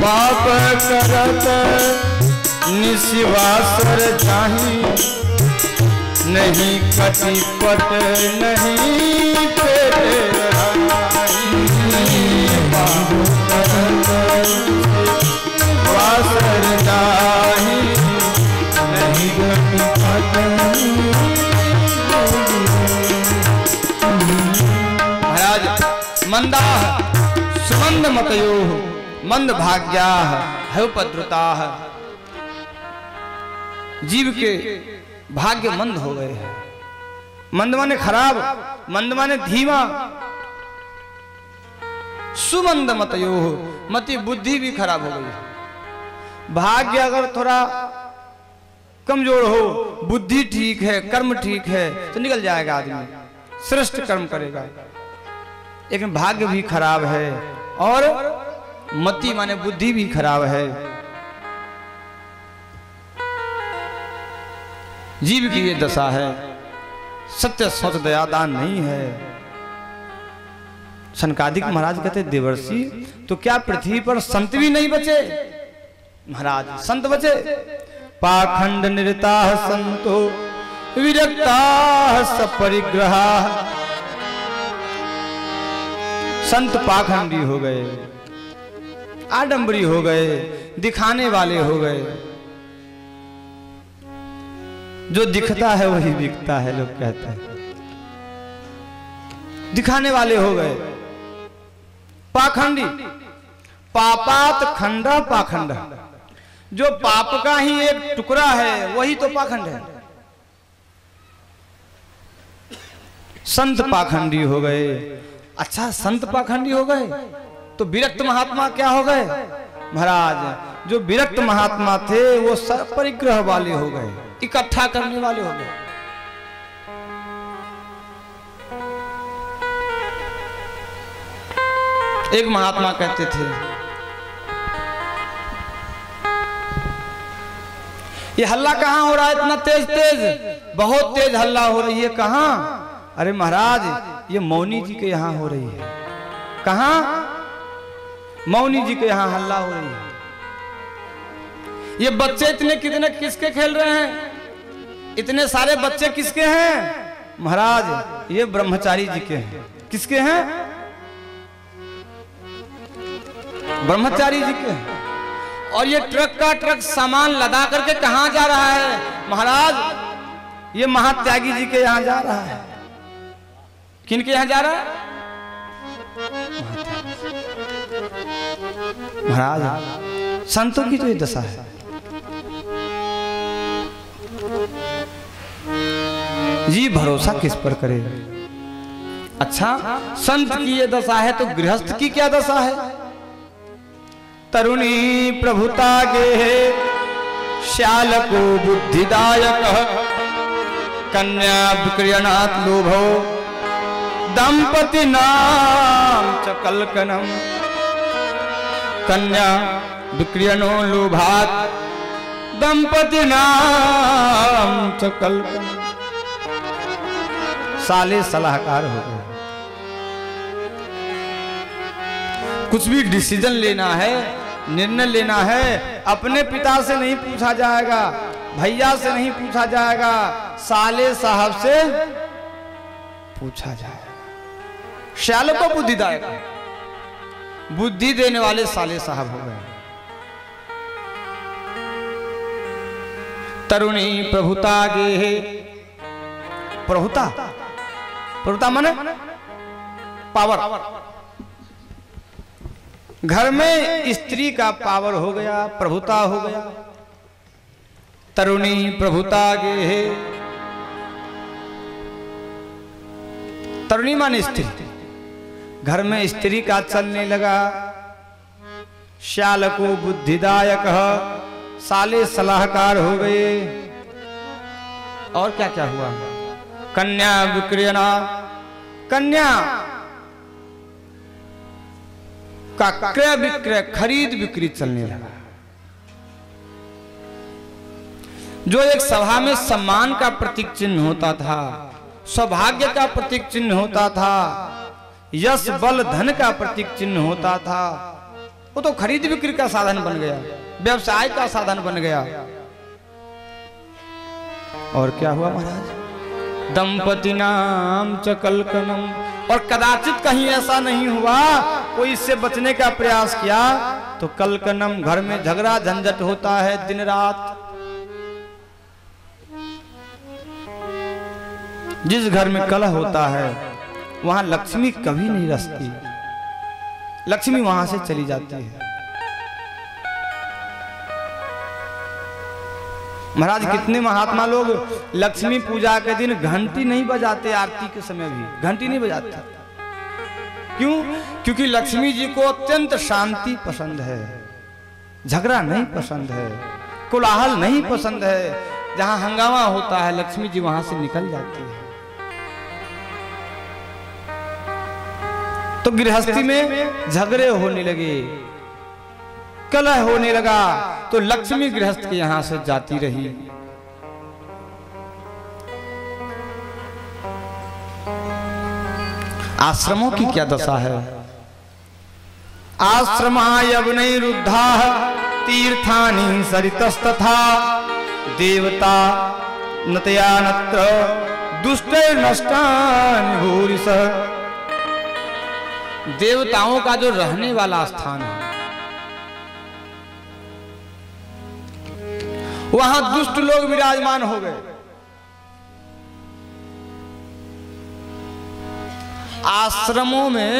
पाप करत निशिवासर जाही, नहीं कटी पट नहीं पेट पाप करत वासर जाही, नहीं कटी पट। महाराज मंदा सुमंद मतयो मंद भाग्या हयोपद्रुताः, जीव के भाग्य मंद हो गए हैं। मंद माने खराब, मंद माने धीमा। सुमंद मतयो मति बुद्धि भी खराब हो गई है। भाग्य अगर थोड़ा कमजोर हो, बुद्धि ठीक है, कर्म ठीक है तो निकल जाएगा आदमी, श्रेष्ठ कर्म करेगा। लेकिन भाग्य भी खराब है और मति माने बुद्धि भी खराब है। जीव की ये दशा है। सत्य सच दया दान नहीं है। सनकादिक महाराज कहते देवर्षि तो क्या पृथ्वी पर संत भी नहीं बचे? महाराज संत बचे। पाखंड निरता संतो विरक्ता सपरिग्रहा, संत पाखंडी हो गए, आडंबरी हो गए, दिखाने वाले हो गए। जो दिखता है वही बिकता है, लोग कहते हैं। दिखाने वाले हो गए, पाखंडी। पापात खंडा पाखंड, जो पाप का ही एक टुकड़ा है वही तो पाखंड है। संत पाखंडी हो गए। अच्छा, संत पाखंडी हो गए तो विरक्त महात्मा क्या हो गए? महाराज जो विरक्त महात्मा थे वो परिग्रह वाले हो गए, इकट्ठा करने वाले हो गए। एक महात्मा कहते थे ये हल्ला कहां हो रहा है इतना तेज तेज? बहुत तेज हल्ला हो रही है। कहां? अरे महाराज ये मौनी जी के यहां हो रही है। कहां? मौनी जी के यहां हल्ला हो रही है। ये बच्चे इतने कितने किसके खेल रहे हैं? इतने सारे बच्चे किसके हैं? महाराज ये ब्रह्मचारी जी के हैं। किसके हैं? ब्रह्मचारी जी के हैं। और ये ट्रक का ट्रक सामान लदा करके कहां जा रहा है? महाराज ये महात्यागी जी के यहां जा रहा है। किनके यहां जा रहा है? महाराज संतों की तो ये दशा है। जी भरोसा किस पर करे? अच्छा, संत की ये दशा है तो गृहस्थ की क्या दशा है? तरुणी प्रभुता गे श्याल को बुद्धिदायक, कन्या विक्रियणात् लोभो दंपति नाम च कलकनम। कन्या विक्रियणो लोभात् दंपति नाम च कलकनम। साले सलाहकार हो गए। कुछ भी डिसीजन लेना है, निर्णय लेना है, अपने पिता से नहीं पूछा जाएगा, भैया से नहीं पूछा जाएगा, साले साहब से पूछा जाएगा। श्याल को बुद्धिदायक, बुद्धि देने वाले साले साहब हो गए। तरुणी प्रभुता गे, प्रभुता, प्रभुता माने पावर। घर में स्त्री का पावर हो गया, प्रभुता हो गया। तरुणी प्रभुता गे, तरुणी माने स्त्री। घर में स्त्री का चलने लगा। श्याल को बुद्धिदायक, साले सलाहकार हो गए। और क्या क्या हुआ? कन्या विक्रयणा, कन्या का क्रय विक्रय, खरीद बिक्री चलने लगा। जो एक सभा में सम्मान का प्रतीक चिन्ह होता था, सौभाग्य का प्रतीक चिन्ह होता था, यश बल धन का प्रतीक चिन्ह होता था, वो तो खरीद बिक्री का साधन बन गया, व्यवसाय का साधन बन गया। और क्या हुआ महाराज? दंपति नाम च कलकनम, और कदाचित कहीं ऐसा नहीं हुआ कोई इससे बचने का प्रयास किया तो कलकनम, घर में झगड़ा झंझट होता है दिन रात। जिस घर में कलह होता है वहां लक्ष्मी कभी नहीं रसती, लक्ष्मी वहां से चली जाती है। महाराज कितने महात्मा लोग लक्ष्मी पूजा के दिन घंटी नहीं बजाते, आरती के समय भी घंटी नहीं बजाते। क्यों? क्योंकि लक्ष्मी जी को अत्यंत शांति पसंद है, झगड़ा नहीं पसंद है, कोलाहल नहीं पसंद है। जहां हंगामा होता है लक्ष्मी जी वहां से निकल जाती है। तो गृहस्थी में झगड़े होने लगे, कलह होने लगा, तो लक्ष्मी गृहस्थ के यहां से जाती रही। आश्रमों की क्या दशा है? आश्रमायवनैरुद्धा तीर्थानि सरितस्तथा देवता नतया नत्र दुष्टैर्नष्टानि भूरिशः। देवताओं का जो रहने वाला स्थान है वहां दुष्ट लोग विराजमान हो गए। आश्रमों में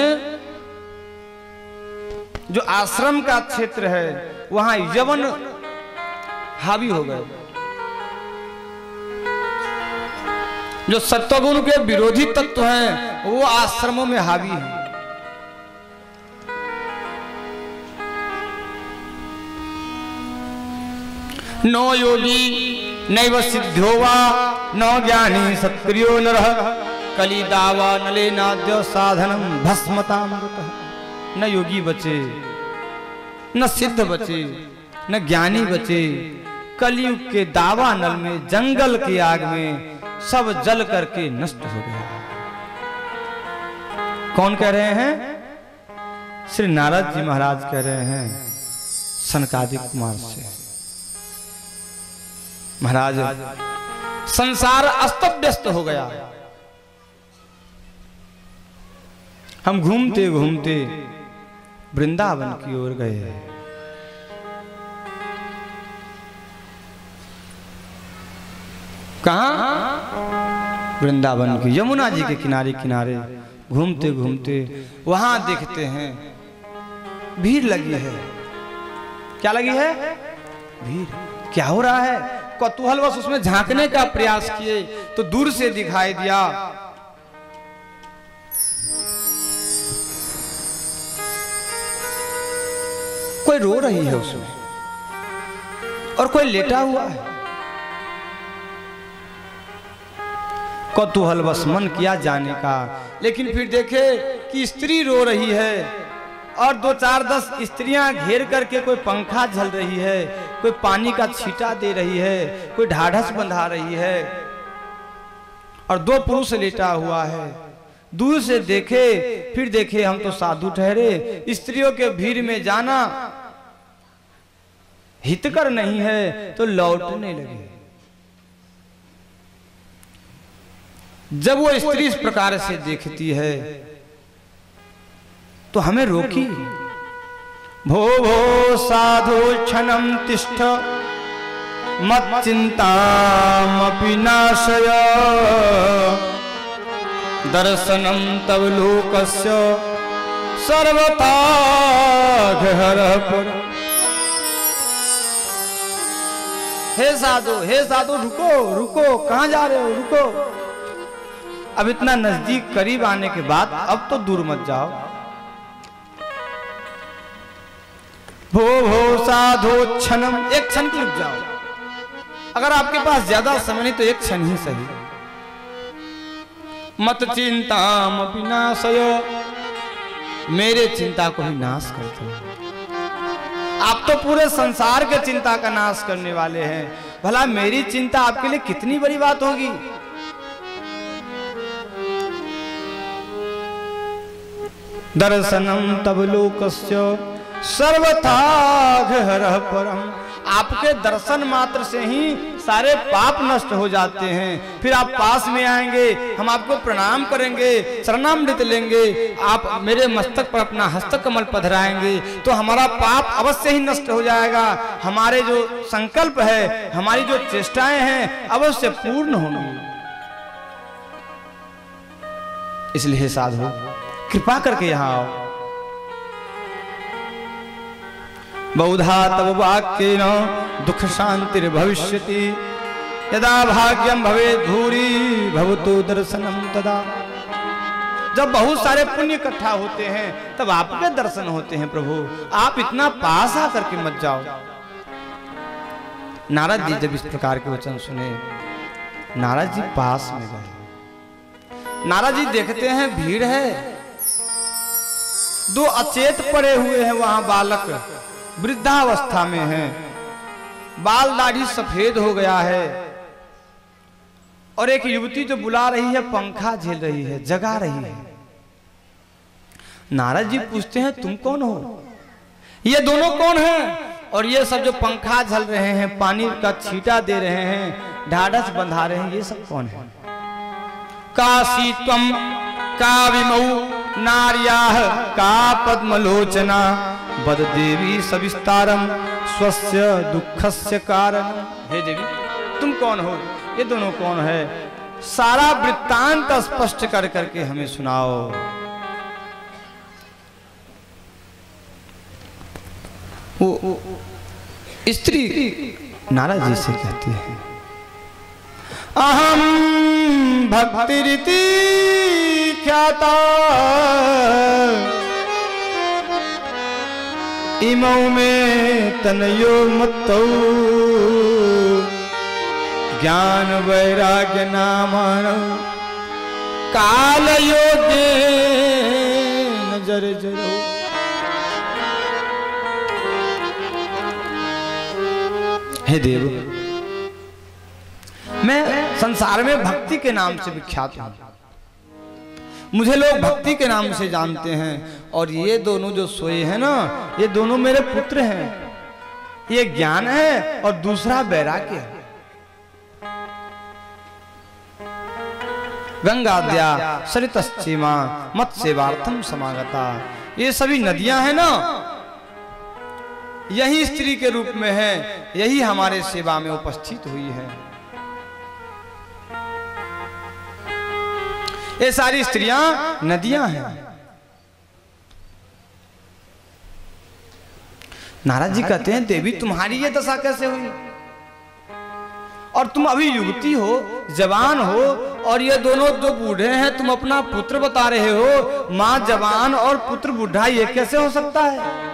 जो आश्रम का क्षेत्र है वहां यवन हावी हो गए। जो सत्वगुण के विरोधी तत्व हैं वो आश्रमों में हावी हैं। नो योगी नैव सिद्धो वा न ज्ञानी सत्क्रियो नरः कलिदावा नलेनाद्य साधनम भस्मतामृतः। न योगी बचे, न सिद्ध बचे, न ज्ञानी बचे। कलयुग के दावा नल में, जंगल की आग में सब जल करके नष्ट हो गया। कौन कह रहे हैं? श्री नारद जी महाराज कह रहे हैं सनकादिक कुमार से। महाराज संसार अस्त व्यस्त हो गया। हम घूमते घूमते वृंदावन की ओर गए। कहां? वृंदावन की यमुना जी के किनारे किनारे घूमते घूमते वहां देखते हैं भीड़ लगी है। क्या लगी है? भीड़। क्या हो रहा है? कौतूहलवश उसमें झांकने का प्रयास किए तो दूर से दिखाई दिया कोई रो रही है उसमें और कोई लेटा हुआ है। कौतूहलवश मन किया जाने का, लेकिन फिर देखे कि स्त्री रो रही है और 2-4-10 स्त्रियां घेर करके कोई पंखा झल रही है, कोई पानी का छींटा दे रही है, कोई ढाढ़स बंधा रही है और 2 पुरुष लेटा हुआ है। दूर से देखे, फिर देखे हम तो साधु ठहरे, स्त्रियों के भीड़ में जाना हितकर नहीं है तो लौटने लगे। जब वो स्त्री इस प्रकार से देखती है तो हमें रोकी। भो भो साधु क्षणम तिष्ठ मत चिंतामपि नाशय दर्शनम तव लोकस्य सर्वथा घहरः पुर। हे साधु रुको रुको, कहां जा रहे हो? रुको। अब इतना नजदीक करीब आने के बाद अब तो दूर मत जाओ। भो भो साधो क्षणम, एक क्षण के रुक जाओ। अगर आपके पास ज्यादा समय नहीं तो एक क्षण ही सही। मत चिंताम विनाशय, मेरे चिंता को ही नाश कर दो। आप तो पूरे संसार के चिंता का नाश करने वाले हैं, भला मेरी चिंता आपके लिए कितनी बड़ी बात होगी। दर्शनम तब लोकस्य सर्वथा हरः परम। आपके दर्शन मात्र से ही सारे पाप नष्ट हो जाते हैं। फिर आप पास में आएंगे, हम आपको प्रणाम करेंगे, शरणामृत लेंगे, आप मेरे मस्तक पर अपना हस्तकमल पधराएंगे तो हमारा पाप अवश्य ही नष्ट हो जाएगा। हमारे जो संकल्प है, हमारी जो चेष्टाएं हैं अवश्य पूर्ण होंगी। इसलिए साधु कृपा करके यहां आओ। बहुधा तव वाक्येन दुख शांतिर भविष्यति, यदा भाग्यम भवेत् भूरि भवतु दर्शनम तदा। जब बहुत सारे पुण्य इकट्ठा होते हैं तब आपके दर्शन होते हैं प्रभु, आप इतना पास आकर के मत जाओ। नारद जी जब इस प्रकार के वचन सुने, नारद जी पास में गए। नारद जी देखते हैं भीड़ है, दो अचेत पड़े हुए हैं वहां बालक, वृद्धावस्था में हैं, बाल दाढ़ी सफेद हो गया है, और एक युवती जो बुला रही है, पंखा झेल रही है, जगा रही है। नारद जी पूछते हैं तुम कौन हो? ये दोनों कौन हैं? और ये सब जो पंखा झल रहे हैं, पानी का छींटा दे रहे हैं, ढाढ़स बंधा रहे हैं, ये सब कौन है? काशी त्वं का विमौ नार्याः का पद्मलोचना बद देवी सविस्तारम स्वस्य दुखस्य कारण। हे देवी तुम कौन हो? ये दोनों कौन है? सारा वृत्तांत स्पष्ट कर करके हमें सुनाओ। वो स्त्री नारद जी से कहती है, अहम भक्तिरिति ख्याता इमौ में तनयो मत्तौ ज्ञान वैराग्य नामन काल योगे नजर जरो। हे देव, मैं संसार में भक्ति के नाम से विख्यात हूं, मुझे लोग भक्ति के नाम से जानते हैं। और ये दोनों जो सोए हैं ना, ये दोनों मेरे पुत्र हैं। ये ज्ञान है और दूसरा वैराग्य है। गंगाद्या सरितश्चीमा मत्स्यवार्थम समागता, ये सभी नदियां हैं ना, यही स्त्री के रूप में है, यही हमारे सेवा में उपस्थित हुई है। ये सारी स्त्रियां नदियां हैं। नारद जी कहते हैं देवी तुम्हारी ये दशा कैसे हुई? और तुम अभी युवती हो, जवान हो, और ये दोनों जो बूढ़े हैं तुम अपना पुत्र बता रहे हो। माँ जवान और पुत्र बूढ़ा, ये कैसे हो सकता है?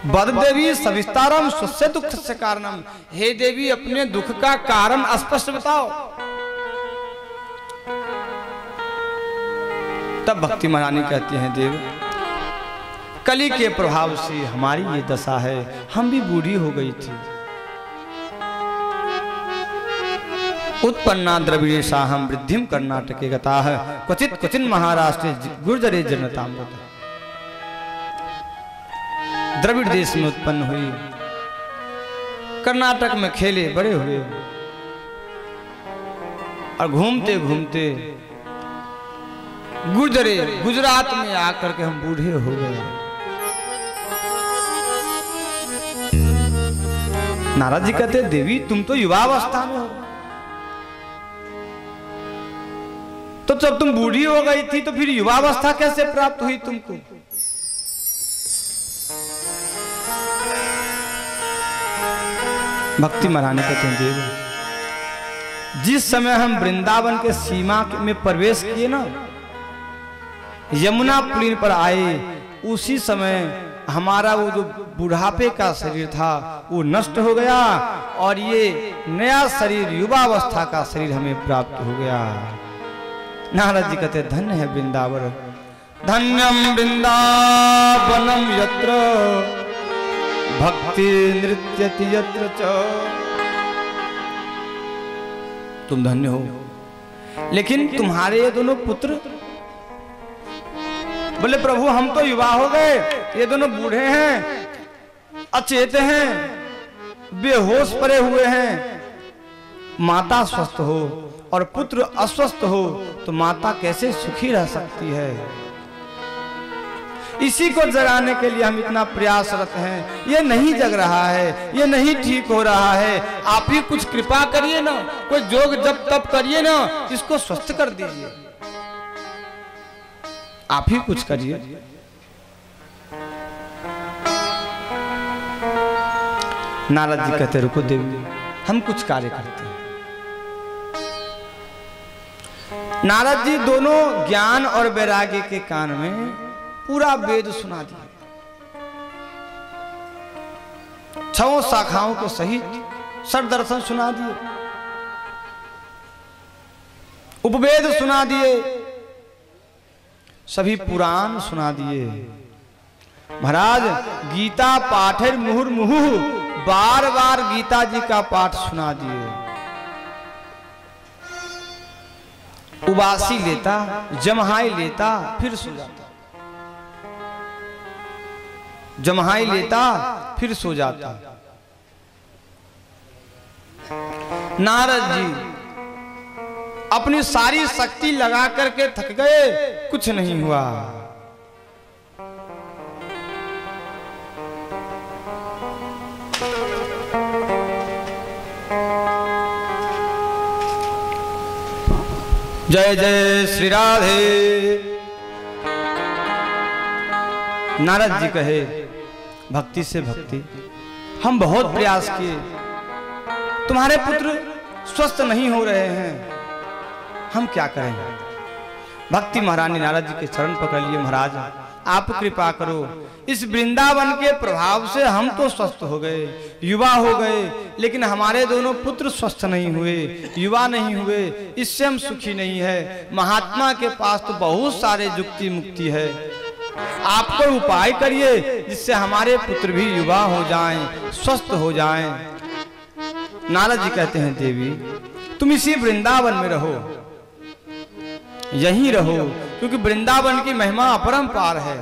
बद देवी सविस्तारम स्वस्य दुख से कारणम। हे देवी अपने दुख का कारण स्पष्ट बताओ। तब भक्ति महारानी कहती हैं देव, कली के प्रभाव से हमारी ये दशा है, हम भी बूढ़ी हो गई थी। उत्पन्ना द्रविड़ेशाहम वृद्धिम कर्नाटके गताः क्वचित क्वचिन महाराष्ट्रे गुर्जरे जनतामृत। द्रविड़ देश में उत्पन्न हुई, कर्नाटक में खेले बड़े हुए, और घूमते घूमते गुर्जरे गुजरात में आकर के हम बूढ़े हो गए। नारद जी कहते देवी तुम तो युवावस्था में हो, तो जब तुम बूढ़ी हो गई थी तो फिर युवावस्था कैसे प्राप्त हुई तुमको? भक्ति महारानी कहते हैं देव, जिस समय हम वृंदावन के सीमा में प्रवेश किए ना, यमुना पुलिन पर आए, उसी समय हमारा वो जो बुढ़ापे का शरीर था वो नष्ट हो गया, और ये नया शरीर युवावस्था का शरीर हमें प्राप्त हो गया। नारद जी कहते धन्य है वृंदावन, धन्यम वृंदावनम यत्र भक्ति नृत्यति यत्र च। तुम धन्य हो, लेकिन तुम्हारे ये दोनों पुत्र बोले प्रभु हम तो युवा हो गए, ये दोनों बूढ़े हैं, अचेत हैं, बेहोश पड़े हुए हैं। माता स्वस्थ हो और पुत्र अस्वस्थ हो तो माता कैसे सुखी रह सकती है? इसी को जगाने के लिए हम इतना प्रयासरत हैं। ये नहीं जग रहा है, ये नहीं ठीक हो रहा है। आप ही कुछ कृपा करिए ना, कोई जोग जब तब करिए ना, इसको स्वस्थ कर दीजिए। आप ही कुछ करिए। नारद जी कहते रुको देवी, हम कुछ कार्य करते हैं। नारद जी दोनों ज्ञान और वैराग्य के कान में पूरा वेद सुना दिया, 6 शाखाओं के सहित षट दर्शन सुना दिए, उपवेद सुना दिए, सभी पुराण सुना दिए। महाराज गीता पाठेर मुहुर्मुहु, बार बार गीता जी का पाठ सुना दिए। उबासी लेता, जमहाई लेता, फिर सो जाता, जमहाई लेता फिर सो जाता। नारद जी अपनी सारी शक्ति लगा करके थक गए, कुछ नहीं हुआ। जय जय श्री राधे। नारद जी कहे भक्ति से भक्ति, हम बहुत प्रयास किए, तुम्हारे पुत्र स्वस्थ नहीं हो रहे हैं, हम क्या करें? भक्ति महारानी नारद जी के चरण पकड़ लिए, महाराज आप कृपा करो, इस वृंदावन के प्रभाव से हम तो स्वस्थ हो गए, युवा हो गए, लेकिन हमारे दोनों पुत्र स्वस्थ नहीं हुए, युवा नहीं हुए, इससे हम सुखी नहीं है। महात्मा के पास तो बहुत सारे जुक्ति मुक्ति है, आप कोई उपाय करिए जिससे हमारे पुत्र भी युवा हो जाएं, स्वस्थ हो जाएं। नारद जी कहते हैं देवी तुम इसी वृंदावन में रहो, यहीं रहो, क्योंकि वृंदावन की महिमा अपरंपार है।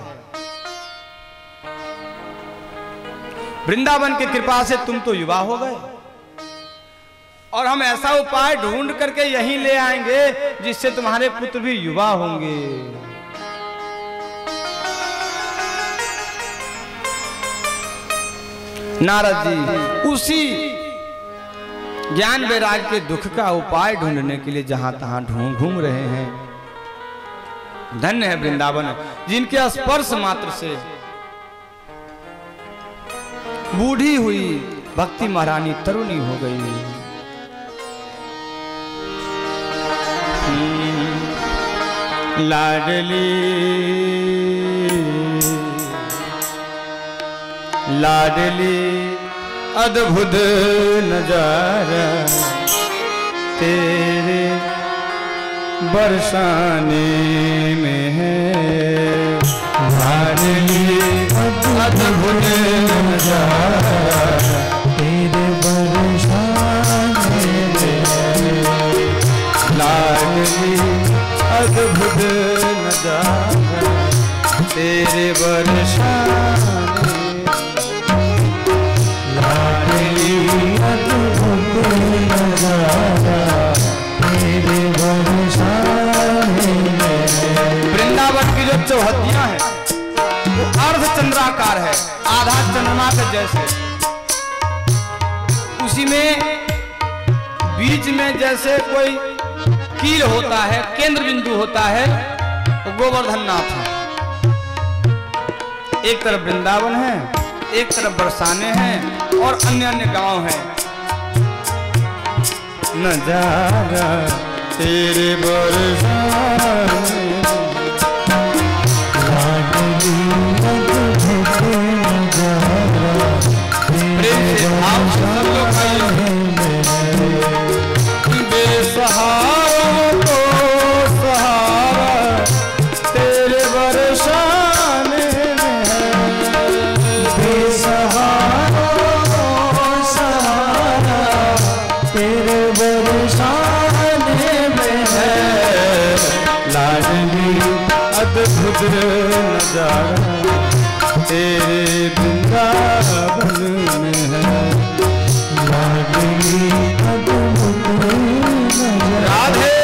वृंदावन की कृपा से तुम तो युवा हो गए, और हम ऐसा उपाय ढूंढ करके यहीं ले आएंगे जिससे तुम्हारे पुत्र भी युवा होंगे। नारद जी उसी ज्ञान वैराग्य के दुख का उपाय ढूंढने के लिए जहां तहां घूम रहे हैं। धन्य है वृंदावन, जिनके स्पर्श मात्र से बूढ़ी हुई भक्ति महारानी तरुणी हो गई। लाडली लाडली अद्भुत नजारा तेरे बरसाने में है। लाडली अद्भुत नजारा तेरे बरसाने में है। लाडली अद्भुत नजारा तेरे बरसाने, वृंदावन की जो चौहद्दियां हैं वो अर्ध चंद्राकार है, आधा चंद्रमा के जैसे। उसी में बीच में जैसे कोई कील होता है, केंद्र बिंदु होता है, तो गोवर्धन नाथ है। एक तरफ वृंदावन है, एक तरफ बरसाने हैं और अन्य अन्य गांव हैं। नजारा तेरे बरसाने, प्रेम से भाव से सब लोग बेसहारा को सहारा तेरे बरसाने में है। बेसहारा को सहारा तेरे बरसाने में है। लाडली नजारा तेरे वृंदावन में है। राधे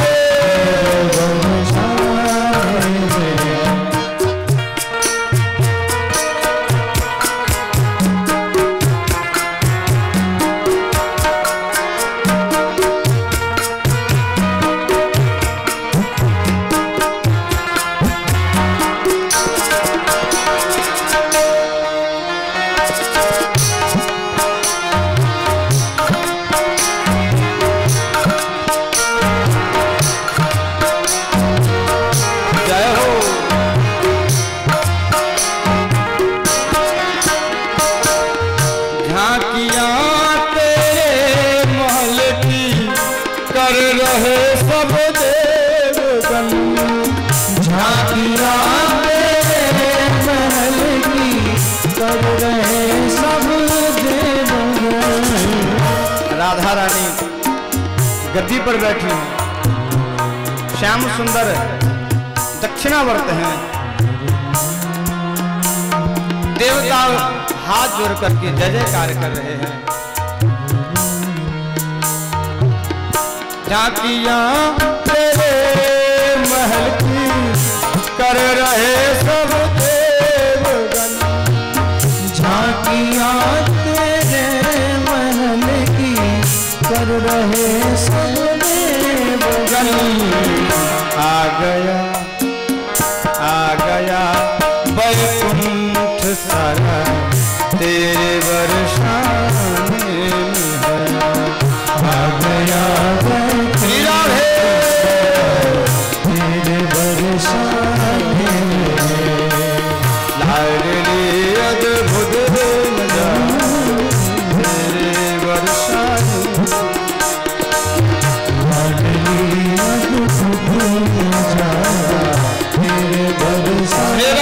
गद्दी पर बैठी हैं, श्याम सुंदर दक्षिणावर्त हैं। देवता हाथ जोड़ करके जय जयकार कर रहे हैं। झांकियां तेरे महल की कर रहे सब देवगण। झांकियां तेरे महल की कर रहे सब देवगण। आ गया वैकुंठ सारा तेरे बरसाने में है। आ गया श्री राधे तेरे बरसाने में है। लाडली अद्भुत नजारा तेरे बरसाने। लाडली अद्भुत नजारा तेरे बरसाने।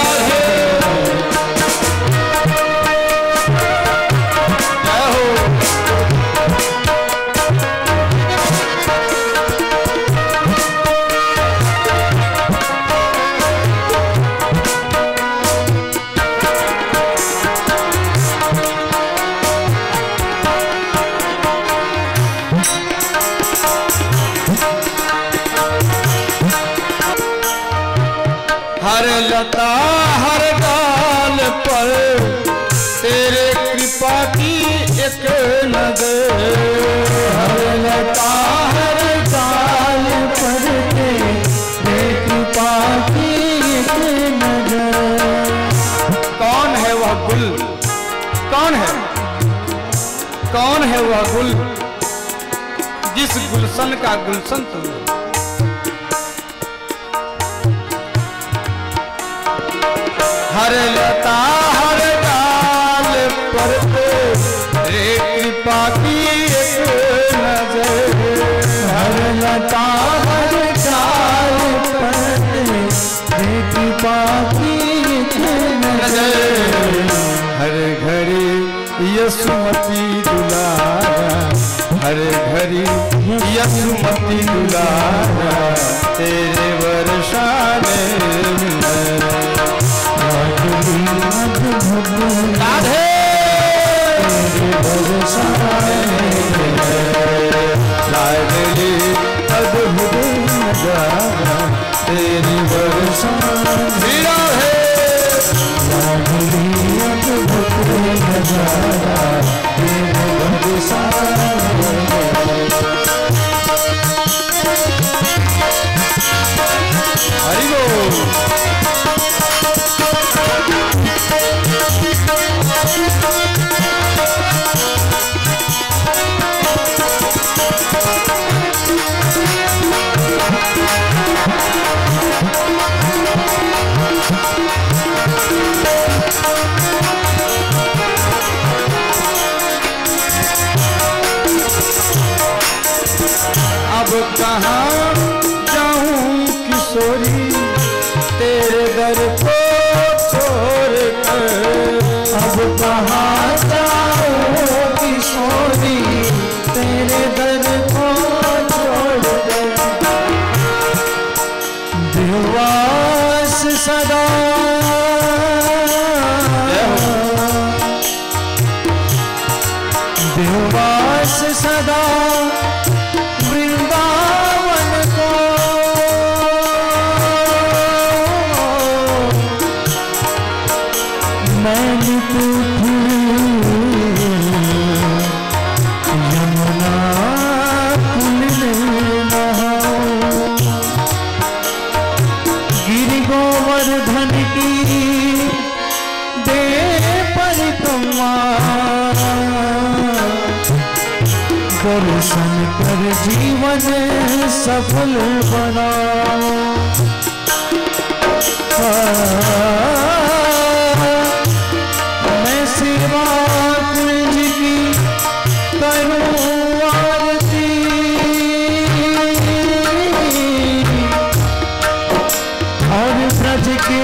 हर लता हर डाल पर तेरे कृपा की एक नजर। हर लता हर डाल पर तेरे कृपा की एक नजर। कौन है वह गुल, कौन है, कौन है वह गुल जिस गुलशन का गुलशन तू। हर लता हर डाल पर तेरे कृपा की एक नजर। हर लता हर डाल पर तेरे कृपा की एक नजर। हर घड़ी यशुमती दुलारा, हर घड़ी यशुमती दुलारा तेरे बरसाने में है। राधे तेरे बरसाने में है। लाडली अद्भुत नजारा तेरी बरसाने। श्री राधे लाडली अद्भुत नजारा तेरे बरसाने में है। हरि बोल। अब कहाँ जाऊं किशोरी तेरे दर को छोड़ कर। अब कहाँ जाऊं किशोरी तेरे दर को छोड़ दे। देवास सदा मैंने टूटी यमुना पुल में नहाओ, गिरि गोवर्धन की दे परिक्रमा, दर्शन कर जीवन सफल बनाओ। मैं सेवा कुंज की करूं आरती, और ब्रज के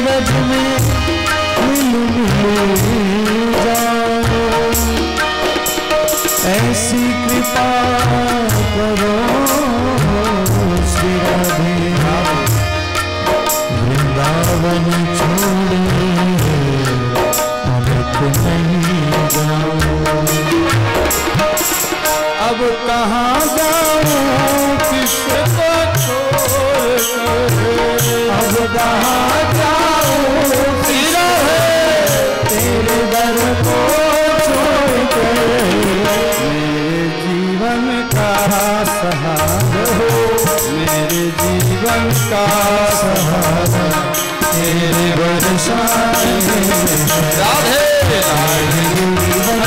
रज में मिल जाओ। ऐसी कृपा करो श्री राधे, वृंदावन छोड़े अमृत नहीं जाओ। अब कहाँ जाऊं किसको छोड़कर, अब कहाँ जाऊं तेरे दर को छोड़कर, मेरे जीवन का सहारा हो, मेरे जीवन का सहारा तेरे बरसाने राधे तेरे बरसाने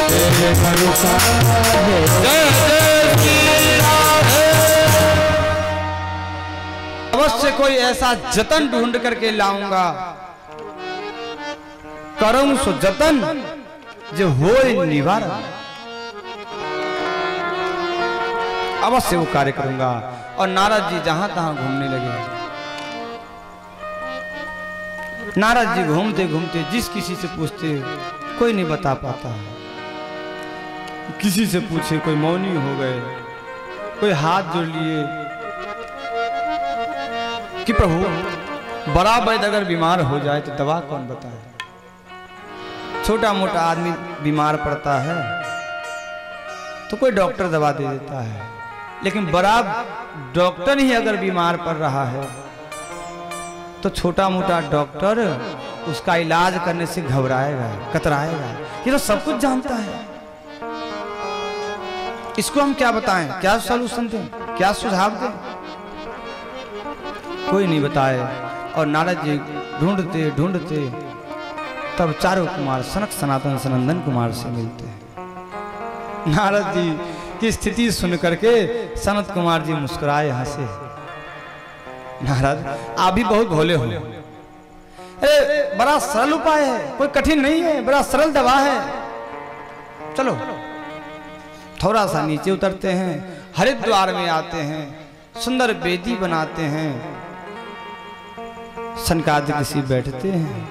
तेरे बरसाने अवश्य कोई ऐसा जतन ढूंढ करके लाऊंगा, करूं सो जतन जो हो निवारण, अवश्य वो कार्य करूंगा। और नारद जी जहां तहां घूमने लगे। नारद जी घूमते घूमते जिस किसी से पूछते कोई नहीं बता पाता, किसी से पूछे कोई मौनी हो गए, कोई हाथ जोड़ लिए कि प्रभु बड़ा वैद्य अगर बीमार हो जाए तो दवा कौन बताए। छोटा मोटा आदमी बीमार पड़ता है तो कोई डॉक्टर दवा दे देता है, लेकिन बड़ा डॉक्टर ही अगर बीमार पड़ रहा है तो छोटा मोटा डॉक्टर उसका इलाज करने से घबराएगा, कतराएगा। ये तो सब कुछ जानता है, इसको हम क्या बताएं, क्या सॉल्यूशन दें, क्या सुझाव दें? कोई नहीं बताए। और नारद जी ढूंढते ढूंढते तब चारों कुमार सनक सनातन सनंदन कुमार से मिलते हैं। नारद जी की स्थिति सुन करके सनत कुमार जी मुस्कुराए, हंसे। महाराज आप भी बहुत भोले हो, अरे बड़ा सरल उपाय है, कोई कठिन नहीं है, बड़ा सरल दवा है। चलो थोड़ा सा नीचे उतरते हैं, हरिद्वार में आते हैं, सुंदर वेदी बनाते हैं, सनकादिक ऋषि बैठते हैं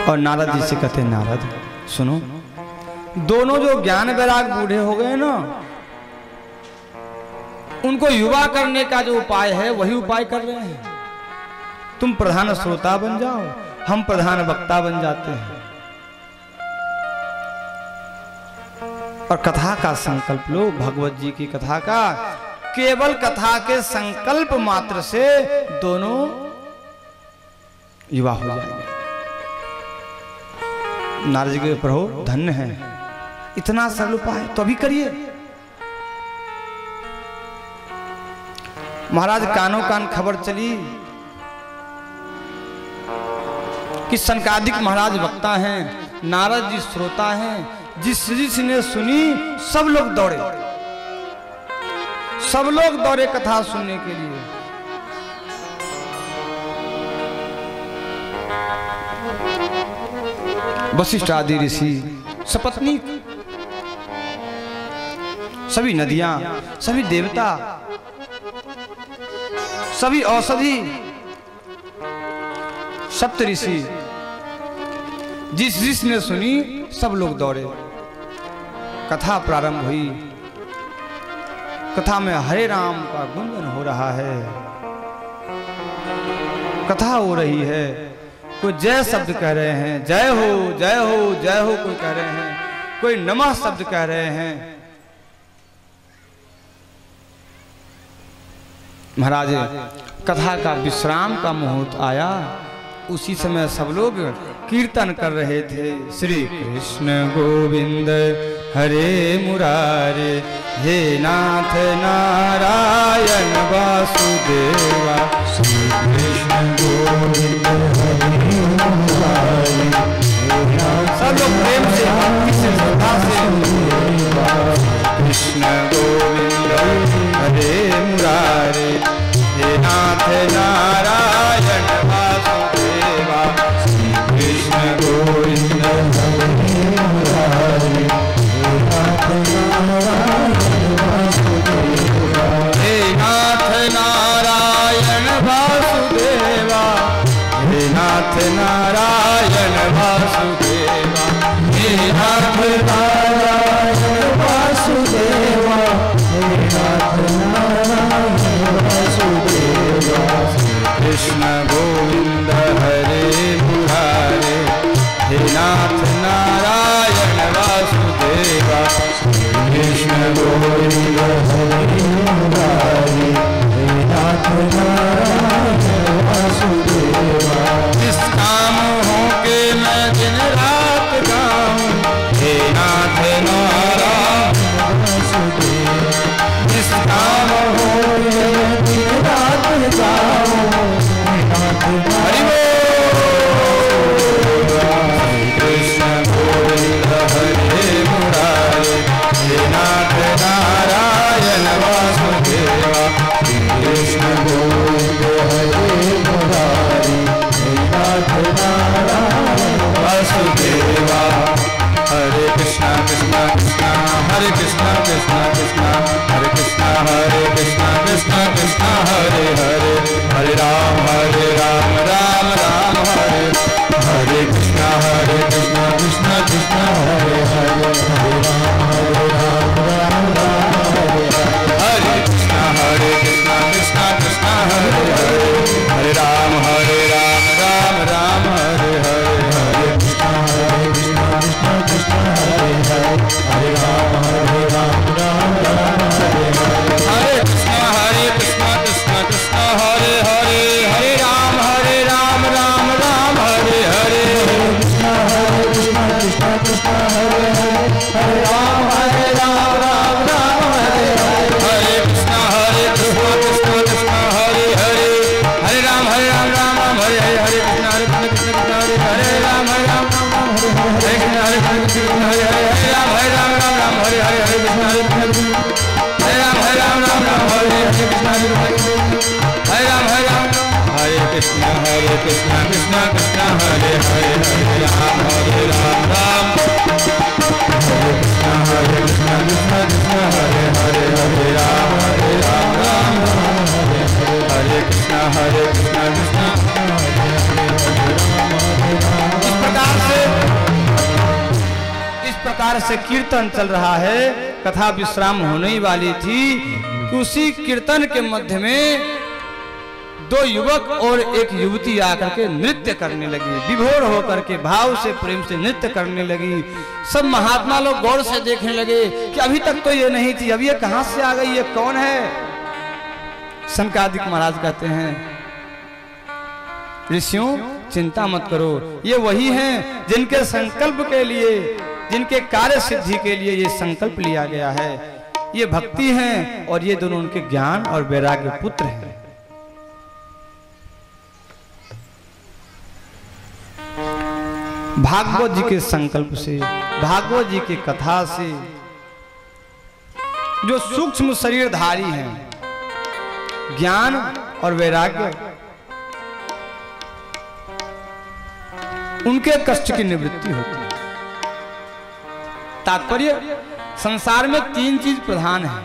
और नारद जी से कहते हैं, नारद सुनो, दोनों जो ज्ञान वैराग बूढ़े हो गए ना, उनको युवा करने का जो उपाय है वही उपाय कर रहे हैं। तुम प्रधान श्रोता बन जाओ, हम प्रधान वक्ता बन जाते हैं और कथा का संकल्प लो। भगवत जी की कथा का, केवल कथा के संकल्प मात्र से दोनों युवा हो जाएंगे। नारद जी के प्रभु धन्य है, इतना सरल उपाय तो अभी करिए। महाराज कानों कान खबर चली कि सनकादिक महाराज वक्ता हैं, नारद जी श्रोता हैं। जिस ऋषि ने सुनी सब लोग दौड़े, सब लोग दौड़े कथा सुनने के लिए। वशिष्ठ आदि ऋषि, सपत्नी, सभी नदियां, सभी देवता, सभी औषधि, सप्त ऋषि, जिस ने सुनी सब लोग दौड़े। कथा प्रारंभ हुई। कथा में हरे राम का गुंजन हो रहा है, कथा हो रही है। कोई जय शब्द कह रहे हैं, जय हो जय हो जय हो कोई कह रहे हैं, कोई नमः शब्द कह रहे हैं। महाराज कथा का विश्राम का मुहूर्त आया। उसी समय सब लोग कीर्तन कर रहे थे। श्री कृष्ण गोविंद हरे मुरारे, हे नाथ नारायण वासुदेवा। श्री कृष्ण गोविंद हरे मुरारे, सब लोग प्रेम से भक्ति से श्रद्धा से कृष्ण गोविंद हरे मुरारे, हे नाथ नारायण वासुदेवा। श्री कृष्ण गोविंद हरे मुरारे, हे नाथ नारायण वासुदेवा। हे नाथ नारायण वासुदेवा, हे नाथ नारायण वासुदेवा, हे नाथ नारायण वासुदेवा, हे नाथ नारायण वासुदेवा। कृष्ण गोविंद हरे मुरारे, हे नाथ नारायण वासुदेवा। कृष्ण गोविंद हरे मुरारे, हे नाथ नारायण वासुदेवा। जिस काम हो के मैं दिन रात गाऊं, हे नाथ नारायण वासुदेवा। जिस काम हो के दिन रात गाऊं, हे नाथ हरि कृष्ण गोविंद हरे मुरारे, हे नाथ नारायण वासुदेवा। कृष्ण गोविंद हरे मुरारे, हे नाथ नारायण वासुदेवा। हरे कृष्णा कृष्णा कृष्णा हरे कृष्णा कृष्णा कृष्णा हरे कृष्णा कृष्णा कृष्णा हरे हरे, हरे राम राम राम हरे हरे। कृष्णा कृष्णा कृष्णा हरे हरे, हरे राम राम हरे हरे। हरे कृष्णा कृष्णा कृष्णा हरे हरे, हरे राम राम राम हरे हरे। हरे कृष्ण कृष्ण हरे हरे, हरे राम राम हरे हरे। हरे कृष्णा कृष्णा हरे हरे, हरे राम राम हरे हरे। कृष्ण कृष्ण हरे हरे, हरे राम राम हरे हरे। हरे कृष्णा कृष्णा हरे हरे, हरे राम राम हरे हरे। हरे कृष्णा कृष्ण हरे हरे, राम हरे कृष्ण हरे कृष्ण हरे हरे, हरे राम हरे हरे। हरे कृष्णा हरे राम हरे हरे कृष्ण हरे राम हरे कृष्ण कृष्ण हरे हरे, हरे राम राम। हरे कृष्ण कृष्ण हरे हरे, हरे राम राम हरे हरे। हरे कृष्णा कृष्णा इस प्रकार से कीर्तन चल रहा है। कथा विश्राम होने ही वाली थी कि उसी कीर्तन के मध्य में दो युवक और एक युवती आकर के नृत्य करने लगी, विभोर होकर के भाव से प्रेम से नृत्य करने लगी। सब महात्मा लोग गौर से देखने लगे कि अभी तक तो ये नहीं थी, अब ये कहां से आ गई, ये कौन है। सनकादिक महाराज कहते हैं, ऋषियों चिंता मत करो, ये वही हैं जिनके संकल्प के लिए, जिनके कार्य सिद्धि के लिए ये संकल्प लिया गया है। ये भक्ति हैं और ये दोनों उनके ज्ञान और वैराग्य पुत्र हैं। भागवत जी के संकल्प से, भागवत जी की कथा से जो सूक्ष्म शरीरधारी हैं, ज्ञान और वैराग्य, उनके कष्ट की निवृत्ति होती है। तात्पर्य संसार में तीन चीज प्रधान है,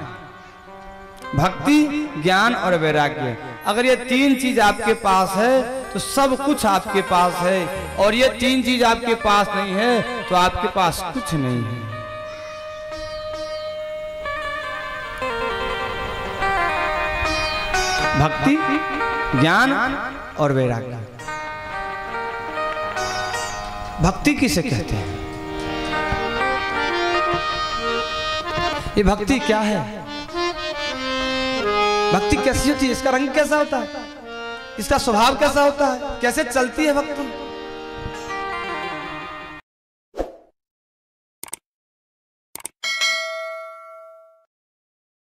भक्ति, ज्ञान और वैराग्य। अगर ये तीन चीज आपके पास है तो सब कुछ आपके पास है, और ये तीन चीज आपके पास नहीं है तो आपके पास कुछ नहीं है। भक्ति, ज्ञान और वैराग्य। भक्ति किसे कहते हैं? ये भक्ति क्या है? भक्ति कैसी होती है? इसका रंग कैसा होता है? इसका स्वभाव कैसा होता है? कैसे चलती है भक्ति?